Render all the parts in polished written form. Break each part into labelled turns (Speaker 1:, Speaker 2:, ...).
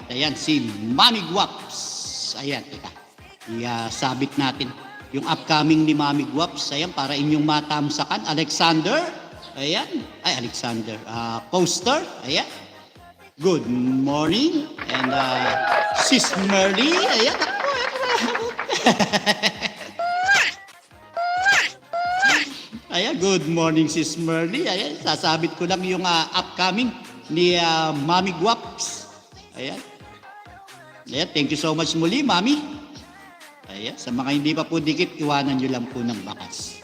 Speaker 1: Ayan, si Mami Guaps. Ayan, teka. Sabit natin yung upcoming ni Mami Guaps. Ayan, para inyong matamsakan. Alexander. Ayan. Ay, Alexander. Poster. Ayan. Good morning. And Sis Merly. Ayan. Ayan, good morning Sis Merly. Ayan, sasabit ko lang yung upcoming ni Mami Guaps. Ayan. Ayan, thank you so much muli, Mami. Ayan, sa mga hindi pa po dikit, iwanan nyo lang po ng bakas.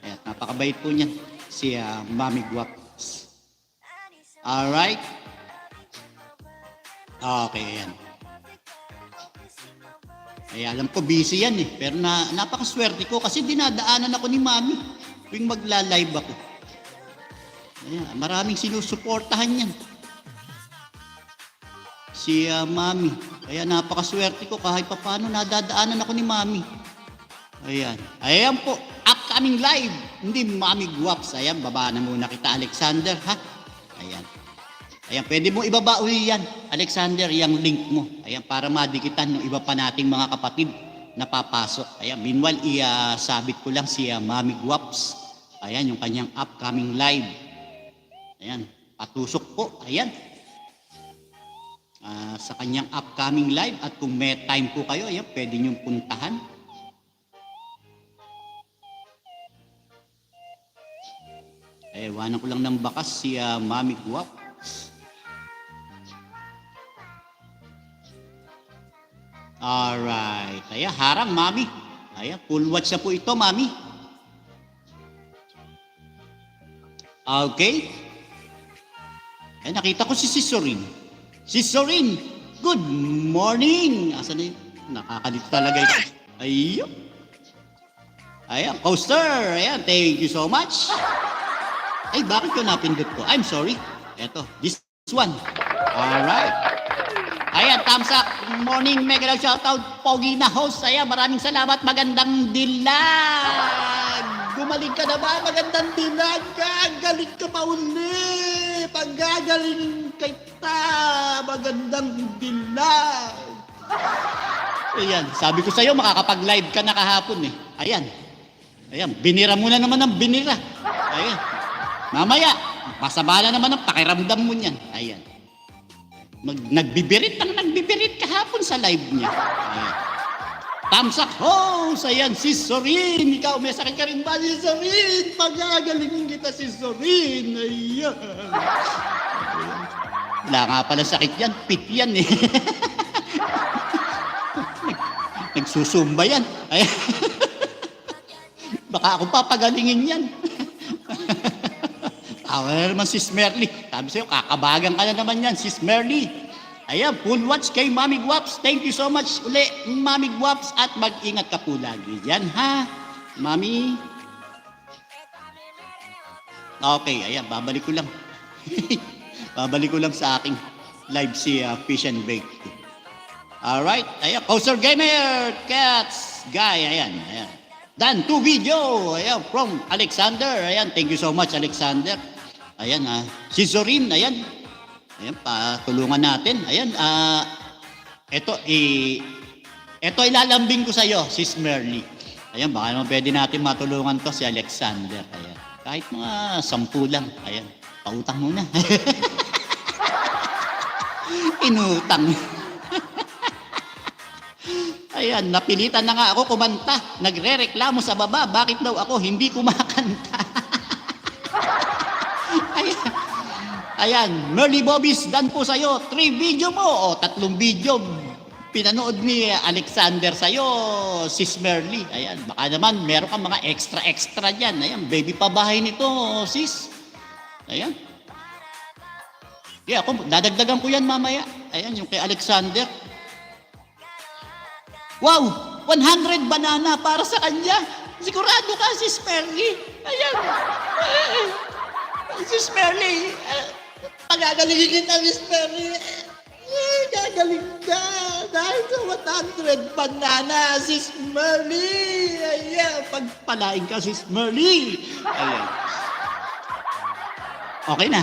Speaker 1: Ayan, napakabait po niyan, si Mami Guaps. Alright. Okay, ayan. Ay, alam ko busy yan eh. Pero napakaswerte ko kasi dinadaanan ako ni Mami tuwing magla-live ako. Ayan, maraming sinusuportahan yan. Si Mami. Kaya napakaswerte ko kahit paano nadadaanan ako ni Mami. Ayan. Ayan po, upcoming live. Hindi Mami Guaps. Ayan, baba na muna kita, Alexander, ha? Ayan. Ayan, pwede mo ibaba uli yan, Alexander, yung link mo. Ayan, para madikitan ng iba pa nating mga kapatid na papasok. Ayan, meanwhile, sabit ko lang si Mami Guaps. Ayan, yung kanyang upcoming live. Ayan, patusok po. Ayan. Sa kanyang upcoming live. At kung may time po kayo, ayan, pwede niyong puntahan. Iwanan ko lang ng bakas si Mami Guaps. Alright. Ayan, harang, Mami. Ayan, full watch na po ito, Mami. Okay. Ayan, nakita ko si Sorin. Si Sorin, good morning. Asan na yun? Nakakalito talaga ito. Ayun. Ayan, poster. Ayan, thank you so much. Ay, bakit ko napindot ko? I'm sorry. Eto, this one. Alright. Ayan, thumbs up. Morning, mega shoutout. Pogi na host. Ayan, maraming salamat. Magandang dilag. Gumaling ka na ba? Magandang dilag. Gagaling ka pa uli. Paggagaling kita. Magandang dilag. Ayan, sabi ko sa'yo, makakapag-live ka na kahapon eh. Ayan. Ayan, binira mo na naman ang binira. Ayan. Mamaya, masama na naman ang pakiramdam mo niyan. Ayan. Nagbibirit kahapon sa live niya. Ayan. Thumbs up, host! Ayan, si Sorin. Ikaw, may sakit ka rin ba, si Sorin? Pagagalingin kita, si Sorin. Ayan. Wala nga pala sakit yan. Pit yan eh. Nagsusumba yan. Ayan. Baka ako papagalingin yan. Tawa na naman Sis Merly. Sabi sa'yo, kakabagan ka na naman yan, Sis Merly. Ayan, full watch kay Mami Guaps. Thank you so much uli, Mami Guaps. At mag-ingat ka po lagi dyan, ha? Mami? Okay, ayan, babalik ko lang. Babalik ko lang sa aking live si Fish and Bake. Alright, ayan, Poster Gamer, Cats, Guy, ayan, ayan. Done, 2 video, ayan, from Alexander. Ayan, thank you so much, Alexander. Ayan, si Zorin, ayan. Ayan, patulungan natin. Ayan, ito ilalambing ko sa'yo, Sis Merly. Ayan, baka naman pwede natin matulungan to si Alexander. Ayan, kahit mga 10 lang. Ayan, pautang muna. Inutang. Ayan, napilitan na nga ako kumanta. Nagre-reklamo sa baba, bakit daw ako hindi kumakanta? Ayan, Merly Bobbies, done po sa'yo. 3 video mo, o 3 video pinanood ni Alexander sa'yo, Sis Merly. Ayan, baka naman meron kang mga extra dyan. Ayan, baby pa bahay nito, sis. Ayan. Yeah, ako, dadagdagan ko yan mamaya. Ayan, yung kay Alexander. Wow! 100 banana para sa kanya. Sigurado ka, Sis Merly. Ayan. Sis Merly. Pagagalingin kita, Sis Merly. Gagaling ka. Dahil sa 100 banana, Sis Merly. Ayan. Pagpalain ka, Sis Merly. Ayan. Okay na.